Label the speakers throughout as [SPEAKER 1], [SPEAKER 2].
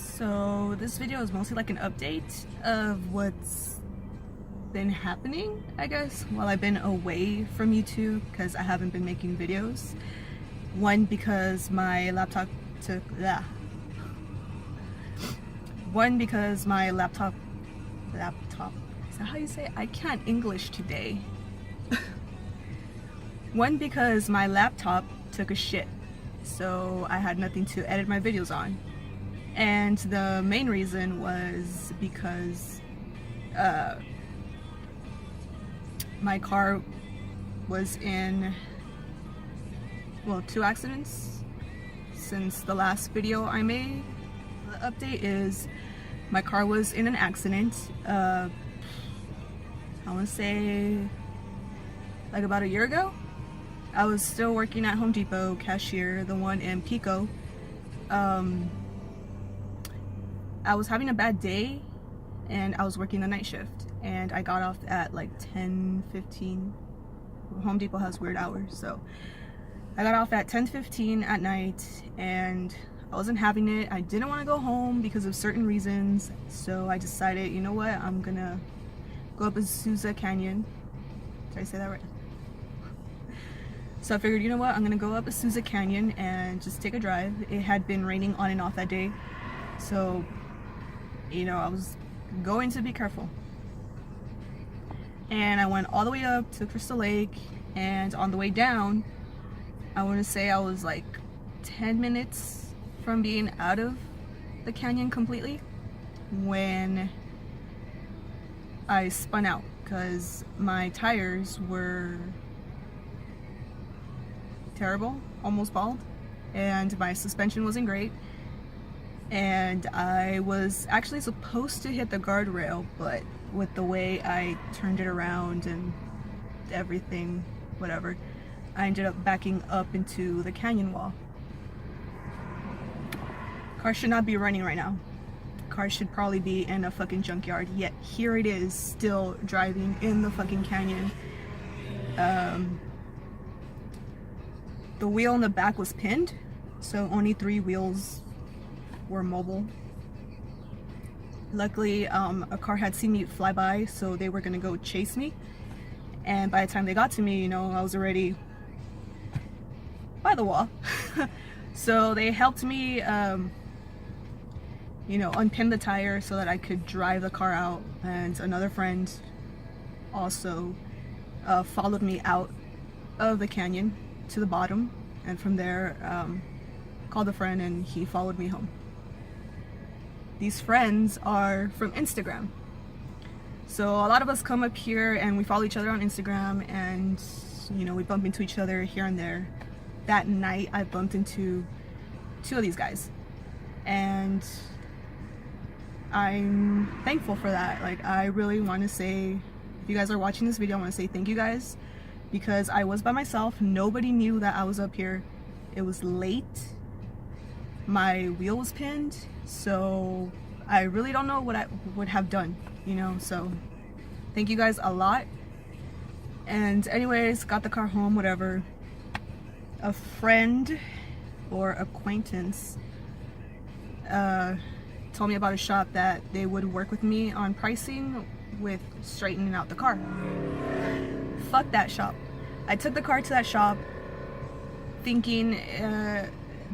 [SPEAKER 1] So this video is mostly like an update of what's been happening, I guess, while I've been away from YouTube because I haven't been making videos. One, because my laptop took One, because my laptop, is that how you say it? I can't English today. One, because my laptop took a shit, so I had nothing to edit my videos on. And the main reason was because my car was in, well, 2 accidents since the last video I made. The update is my car was in an accident, I want to say like about a year ago. I was still working at Home Depot, cashier, the one in Pico. I was having a bad day and I was working the night shift, and I got off at like 10:15. Home Depot has weird hours, so I got off at 10:15 at night and I wasn't having it. I didn't want to go home because of certain reasons, so I decided, you know what, I'm gonna go up Azusa Canyon. Did I say that right? So I figured, you know what, I'm gonna go up Azusa Canyon and just take a drive. It had been raining on and off that day, so you know, I was going to be careful. And I went all the way up to Crystal Lake, and on the way down, I want to say I was like 10 minutes from being out of the canyon completely when I spun out because my tires were terrible, almost bald, and my suspension wasn't great. And I was actually supposed to hit the guardrail, but with the way I turned it around and everything, whatever, I ended up backing up into the canyon wall. Car should not be running right now. Car should probably be in a fucking junkyard, yet here it is still driving in the fucking canyon. The wheel in the back was pinned, so only 3 wheels were mobile. Luckily, a car had seen me fly by, so they were gonna go chase me, and by the time they got to me, you know, I was already by the wall. So they helped me you know, unpin the tire so that I could drive the car out, and another friend also followed me out of the canyon to the bottom, and from there called a friend and he followed me home. These friends are from Instagram, so a lot of us come up here and we follow each other on Instagram, and you know, we bump into each other here and there. That night I bumped into 2 of these guys, and I'm thankful for that. Like, I really want to say, if you guys are watching this video, I want to say thank you guys, because I was by myself. Nobody knew that I was up here. It was late, my wheel was pinned, so I really don't know what I would have done, you know. So thank you guys a lot. And anyways, got the car home, whatever. A friend or acquaintance told me about a shop that they would work with me on pricing with straightening out the car. Fuck that shop. I took the car to that shop thinking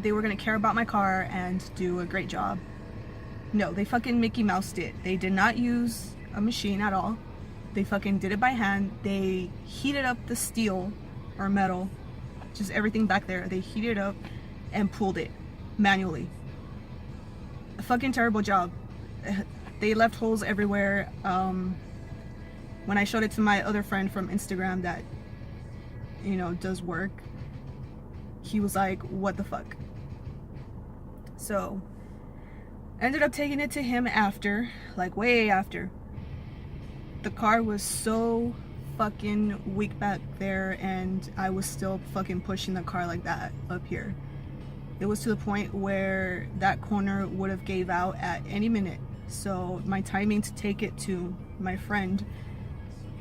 [SPEAKER 1] they were gonna care about my car and do a great job. No, they fucking Mickey Moused it. They did not use a machine at all. They fucking did it by hand. They heated up the steel or metal, just everything back there. They heated it up and pulled it manually. A fucking terrible job. They left holes everywhere. When I showed it to my other friend from Instagram that, you know, does work, he was like, what the fuck? So I ended up taking it to him after, like way after. The car was so fucking weak back there, and I was still fucking pushing the car like that up here. It was to the point where that corner would have gave out at any minute. So my timing to take it to my friend,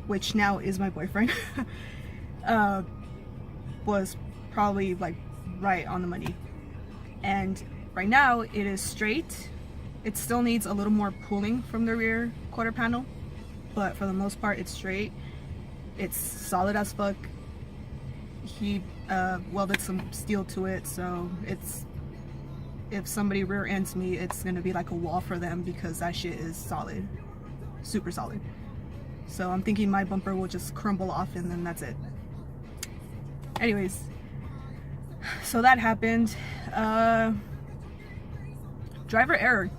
[SPEAKER 1] which now is my boyfriend, was probably like right on the money. And right now it is straight, It still needs a little more pulling from the rear quarter panel, but for the most part it's straight. It's solid as fuck. He welded some steel to it, so it's, if somebody rear ends me, it's gonna be like a wall for them because that shit is solid, super solid. So I'm thinking my bumper will just crumble off and then that's it. Anyways, so that happened. Driver error.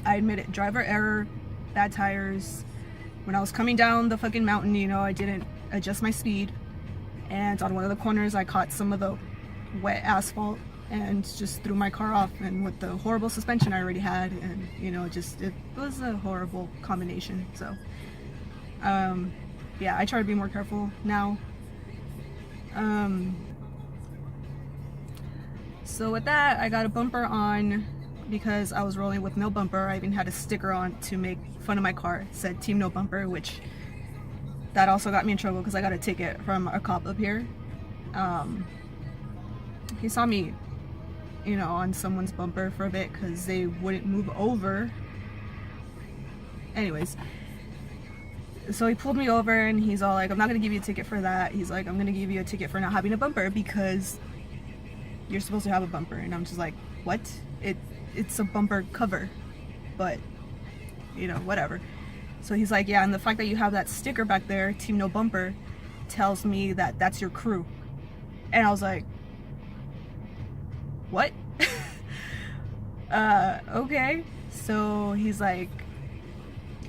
[SPEAKER 1] I admit it. Driver error, bad tires. When I was coming down the fucking mountain, you know, I didn't adjust my speed. And on one of the corners, I caught some of the wet asphalt and just threw my car off. And with the horrible suspension I already had, and you know, it was a horrible combination. So, yeah, I try to be more careful now. So with that, I got a bumper on because I was rolling with no bumper. I even had a sticker on to make fun of my car. It said Team No Bumper, which that also got me in trouble because I got a ticket from a cop up here. He saw me, you know, on someone's bumper for a bit because they wouldn't move over. Anyways, so he pulled me over and he's all like, I'm not gonna give you a ticket for that. He's like, I'm gonna give you a ticket for not having a bumper because you're supposed to have a bumper. And I'm just like, what? It's a bumper cover, but you know, whatever. So he's like, yeah, and the fact that you have that sticker back there, Team No Bumper, tells me that that's your crew. And I was like, what? Okay. So he's like,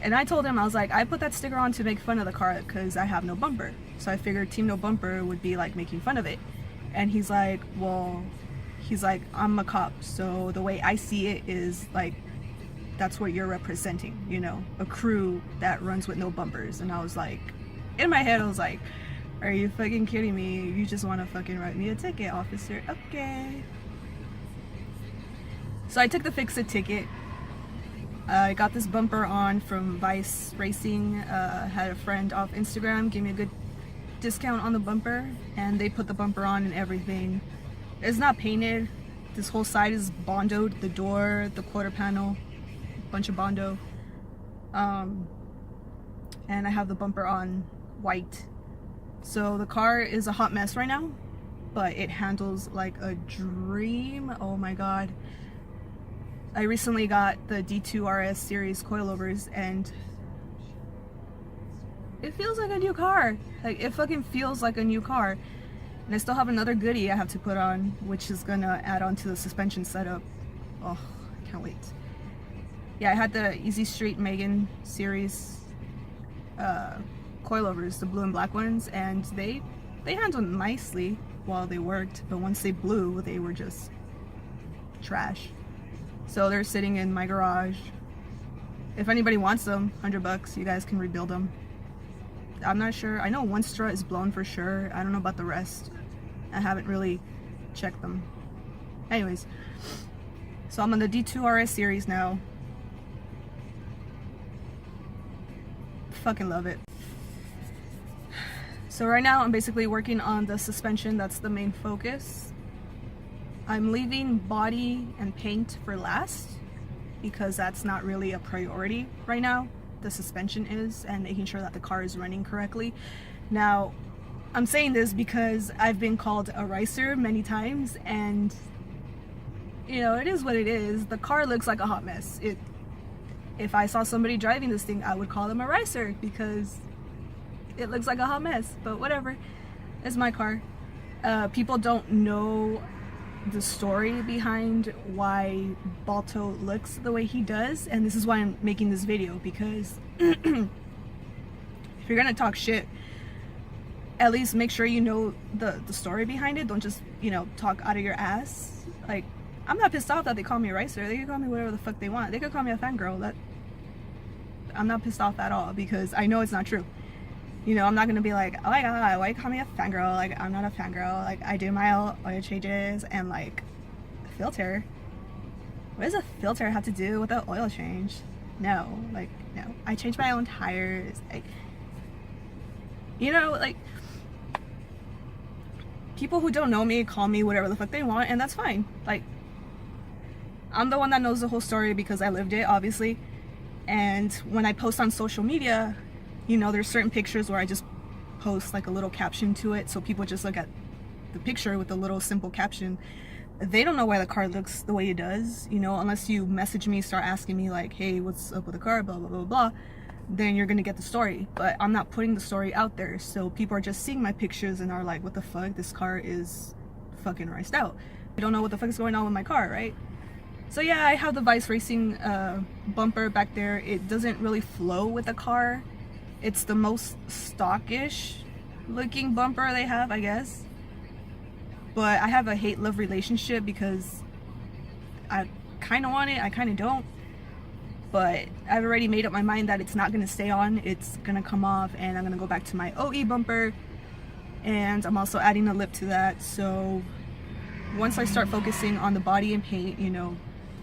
[SPEAKER 1] and I told him, I was like, I put that sticker on to make fun of the car because I have no bumper. So I figured Team No Bumper would be like making fun of it. And he's like, well, I'm a cop, so the way I see it is like, that's what you're representing, you know, a crew that runs with no bumpers. And I was like, in my head, I was like, are you fucking kidding me? You just want to fucking write me a ticket, officer. Okay. So I took the fix-it ticket. I got this bumper on from Vice Racing. Had a friend off Instagram give me a good discount on the bumper, and they put the bumper on and everything. It's not painted. This whole side is bondoed. The door, the quarter panel, bunch of bondo. And I have the bumper on white. So the car is a hot mess right now, but it handles like a dream. Oh my god. I recently got the D2 RS series coilovers and it feels like a new car. Like, it fucking feels like a new car. And I still have another goodie I have to put on, which is gonna add on to the suspension setup. Oh, I can't wait. Yeah, I had the Easy Street Megan series coilovers, the blue and black ones, and they handled nicely while they worked, but once they blew, they were just trash. So they're sitting in my garage. If anybody wants them, $100, you guys can rebuild them. I'm not sure. I know one strut is blown for sure. I don't know about the rest. I haven't really checked them. Anyways, so I'm on the D2 RS series now. Fucking love it. So right now I'm basically working on the suspension. That's the main focus. I'm leaving body and paint for last because that's not really a priority right now. The suspension is, and making sure that the car is running correctly. Now, I'm saying this because I've been called a ricer many times, and you know, it is what it is. The car looks like a hot mess. If I saw somebody driving this thing, I would call them a ricer because it looks like a hot mess, but whatever. It's my car. People don't know the story behind why Balto looks the way he does, and this is why I'm making this video, because if you're gonna talk shit, at least make sure you know the story behind it. Don't just, you know, talk out of your ass. Like, I'm not pissed off that they call me a ricer. They can call me whatever the fuck they want. They could call me a fangirl. I'm not pissed off at all because I know it's not true. You know, I'm not gonna be like, oh my god, why you call me a fangirl? Like, I'm not a fangirl. Like, I do my oil changes and like filter. What does a filter have to do with an oil change? No, like, no. I change my own tires. Like, you know, like, people who don't know me call me whatever the fuck they want, and that's fine. Like, I'm the one that knows the whole story because I lived it, obviously. And when I post on social media, you know, there's certain pictures where I just post like a little caption to it, so people just look at the picture with a little simple caption. They don't know why the car looks the way it does, you know, unless you message me, start asking me like, hey, what's up with the car, blah blah blah blah, then you're gonna get the story. But I'm not putting the story out there, so people are just seeing my pictures and are like, what the fuck, this car is fucking riced out. I don't know what the fuck is going on with my car, right? So yeah, I have the Vice Racing bumper back there. It doesn't really flow with the car. It's the most stockish looking bumper they have, I guess. But I have a hate-love relationship because I kind of want it, I kind of don't. But I've already made up my mind that it's not going to stay on. It's going to come off, and I'm going to go back to my OE bumper. And I'm also adding a lip to that. So once I start focusing on the body and paint, you know,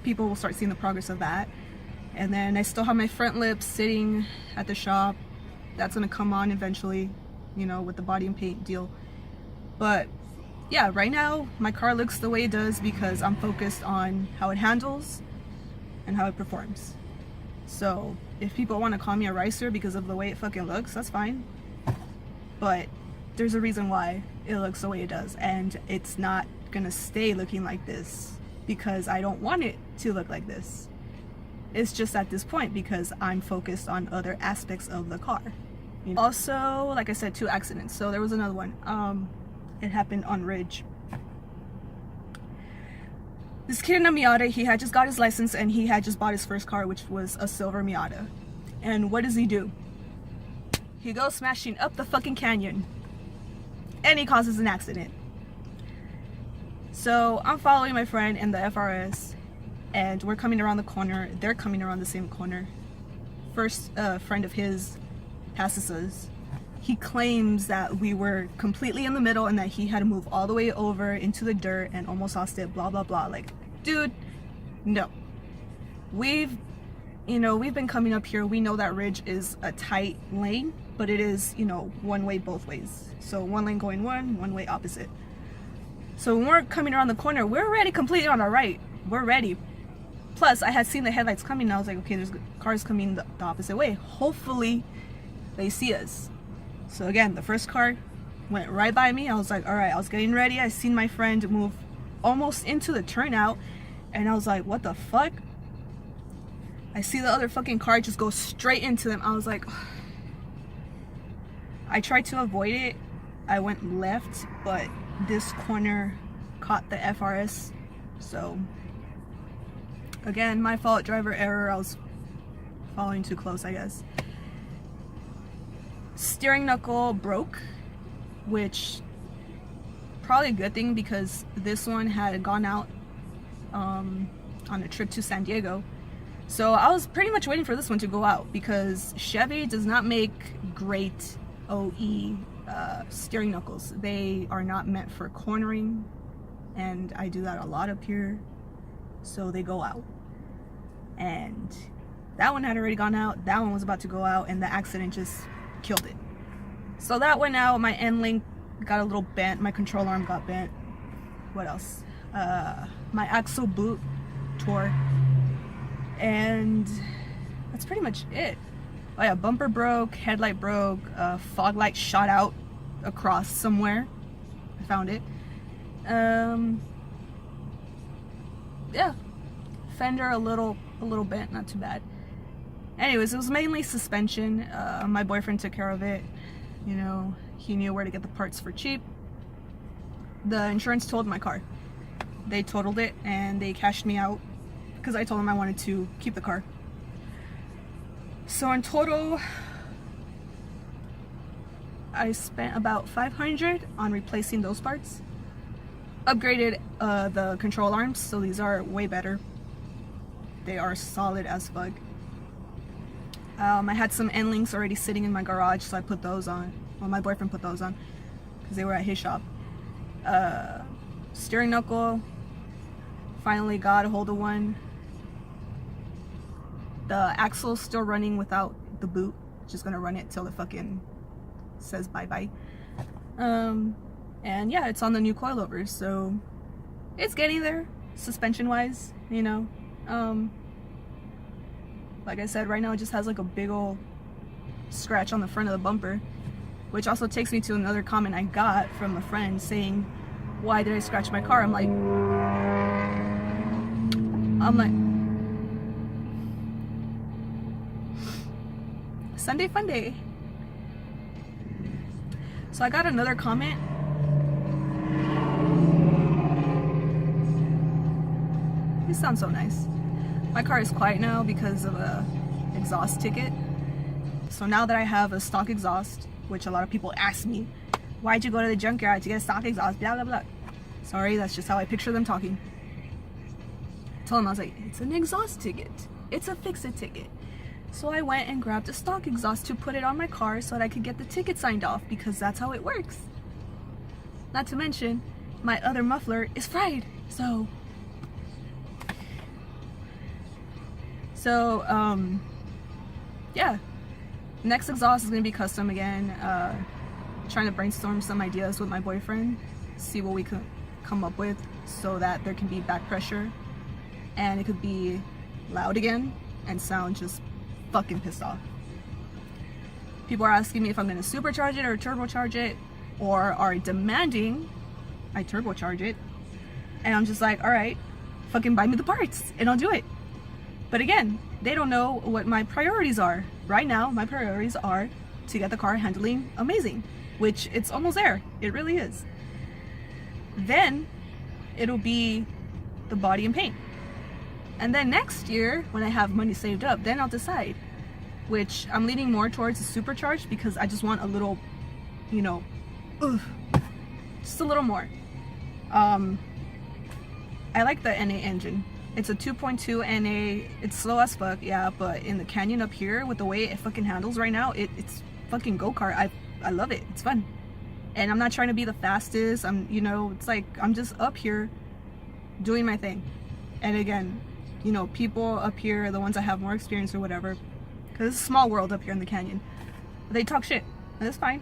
[SPEAKER 1] people will start seeing the progress of that. And then I still have my front lip sitting at the shop. That's going to come on eventually, you know, with the body and paint deal. But yeah, right now my car looks the way it does because I'm focused on how it handles and how it performs. So if people want to call me a ricer because of the way it fucking looks, that's fine. But there's a reason why it looks the way it does, and it's not gonna stay looking like this because I don't want it to look like this. It's just at this point because I'm focused on other aspects of the car. You know? Also, like I said, 2 accidents. So there was another one. It happened on Ridge. This kid in a Miata, he had just got his license and he had just bought his first car, which was a silver Miata. And what does he do? He goes smashing up the fucking canyon. And he causes an accident. So I'm following my friend in the FRS, and we're coming around the corner. They're coming around the same corner. First friend of his passes us. He claims that we were completely in the middle and that he had to move all the way over into the dirt and almost lost it, blah blah blah. Like, dude, no. We've been coming up here. We know that Ridge is a tight lane, but it is, you know, one way both ways. So one lane going one way opposite. So when we're coming around the corner, we're already completely on our right. We're ready. Plus, I had seen the headlights coming and I was like, okay, there's cars coming the opposite way. Hopefully they see us. So again, the first car went right by me. I was like, all right, I was getting ready. I seen my friend move almost into the turnout and I was like, what the fuck? I see the other fucking car just go straight into them. I was like, ugh. I tried to avoid it. I went left, but this corner caught the FRS. So again, my fault, driver error. I was following too close, I guess. Steering knuckle broke, which probably a good thing because this one had gone out on a trip to San Diego. So I was pretty much waiting for this one to go out because Chevy does not make great OE steering knuckles. They are not meant for cornering, and I do that a lot up here, so they go out. And that one had already gone out, that one was about to go out, and the accident just killed it. So that went out. My end link got a little bent, my control arm got bent. What else? My axle boot tore, and that's pretty much it. Oh yeah, bumper broke, headlight broke, fog light shot out across somewhere. I found it. Yeah, fender a little bent, not too bad. Anyways, it was mainly suspension. My boyfriend took care of it. You know, he knew where to get the parts for cheap. The insurance totaled my car. They totaled it and they cashed me out because I told them I wanted to keep the car. So in total, I spent about $500 on replacing those parts. Upgraded the control arms, so these are way better. They are solid as fuck. I had some end links already sitting in my garage, so I put those on. Well, my boyfriend put those on because they were at his shop. Steering knuckle, finally got a hold of one. The axle's still running without the boot. Just gonna run it till it fucking says bye-bye. And yeah, it's on the new coilovers, so it's getting there, suspension-wise, you know. Like I said, right now it just has like a big old scratch on the front of the bumper, which also takes me to another comment I got from a friend saying, why did I scratch my car? I'm like, Sunday fun day. So I got another comment. This sounds so nice. My car is quiet now because of a exhaust ticket. So now that I have a stock exhaust, which a lot of people ask me, why'd you go to the junkyard to get a stock exhaust, blah blah blah. Sorry, that's just how I picture them talking. I told them, I was like, it's an exhaust ticket. It's a fix-it ticket. So I went and grabbed a stock exhaust to put it on my car so that I could get the ticket signed off, because that's how it works. Not to mention, my other muffler is fried, so yeah. Next exhaust is gonna be custom again. Trying to brainstorm some ideas with my boyfriend, see what we could come up with so that there can be back pressure and it could be loud again and sound just fucking pissed off. People are asking me if I'm gonna supercharge it or turbocharge it, or are demanding I turbocharge it, and I'm just like, alright, fucking buy me the parts and I'll do it. But again, they don't know what my priorities are. Right now, my priorities are to get the car handling amazing, which it's almost there. It really is. Then it'll be the body and paint. And then next year, when I have money saved up, then I'll decide, which I'm leaning more towards a supercharged, because I just want a little, you know, just a little more. I like the NA engine. It's a 2.2 NA. It's slow as fuck, yeah, but in the canyon up here, with the way it fucking handles right now, it's fucking go-kart. I love it. It's fun. And I'm not trying to be the fastest. You know, it's like I'm just up here doing my thing. And again, you know, people up here, the ones that have more experience or whatever, because it's a small world up here in the canyon, they talk shit, and that's fine.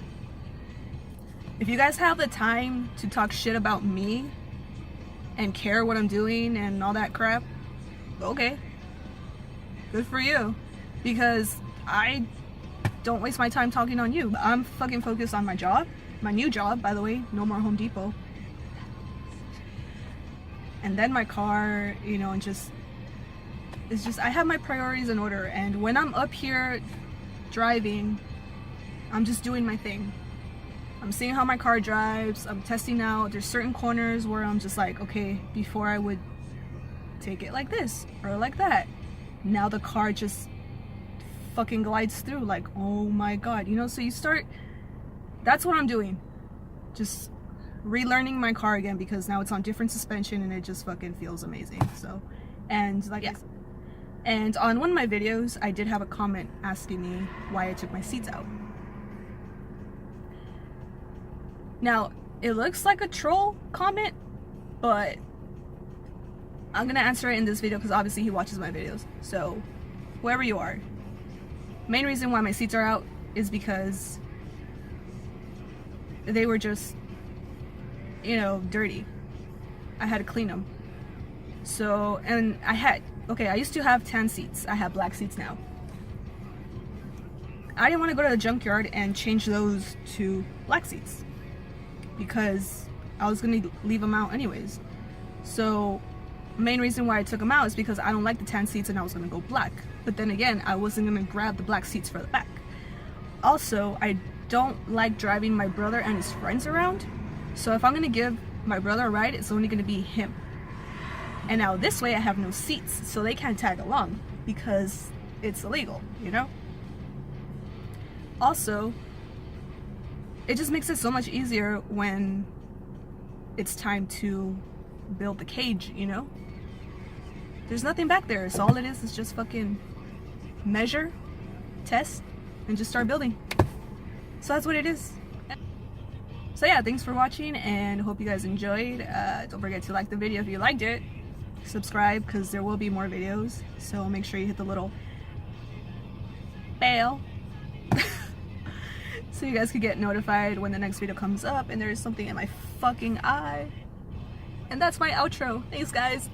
[SPEAKER 1] If you guys have the time to talk shit about me and care what I'm doing and all that crap, okay, good for you, because I don't waste my time talking on you. I'm fucking focused on my job, my new job, by the way, no more Home Depot, and then my car, you know, and it's just I have my priorities in order. And when I'm up here driving, I'm just doing my thing. I'm seeing how my car drives, I'm testing out. There's certain corners where I'm just like, okay, before I would take it like this or like that, now the car just fucking glides through like, oh my god, you know. So you start, that's what I'm doing, just relearning my car again, because now it's on different suspension and it just fucking feels amazing. So, and like, yeah. And on one of my videos I did have a comment asking me why I took my seats out. Now, it looks like a troll comment, but I'm gonna answer it in this video because obviously he watches my videos. So, whoever you are, main reason why my seats are out is because they were just, you know, dirty. I had to clean them. So, and I used to have tan seats. I have black seats now. I didn't want to go to the junkyard and change those to black seats, because I was gonna leave them out anyways. So main reason why I took them out is because I don't like the tan seats and I was gonna go black. But then again, I wasn't gonna grab the black seats for the back. Also, I don't like driving my brother and his friends around. So if I'm gonna give my brother a ride, it's only gonna be him. And now this way I have no seats, so they can't tag along because it's illegal, you know? Also, it just makes it so much easier when it's time to build the cage, you know? There's nothing back there, so all it is just fucking measure, test, and just start building. So that's what it is. So yeah, thanks for watching and hope you guys enjoyed. Don't forget to like the video if you liked it. Subscribe, because there will be more videos, so make sure you hit the little bell so you guys can get notified when the next video comes up. And there is something in my fucking eye. And that's my outro. Thanks, guys.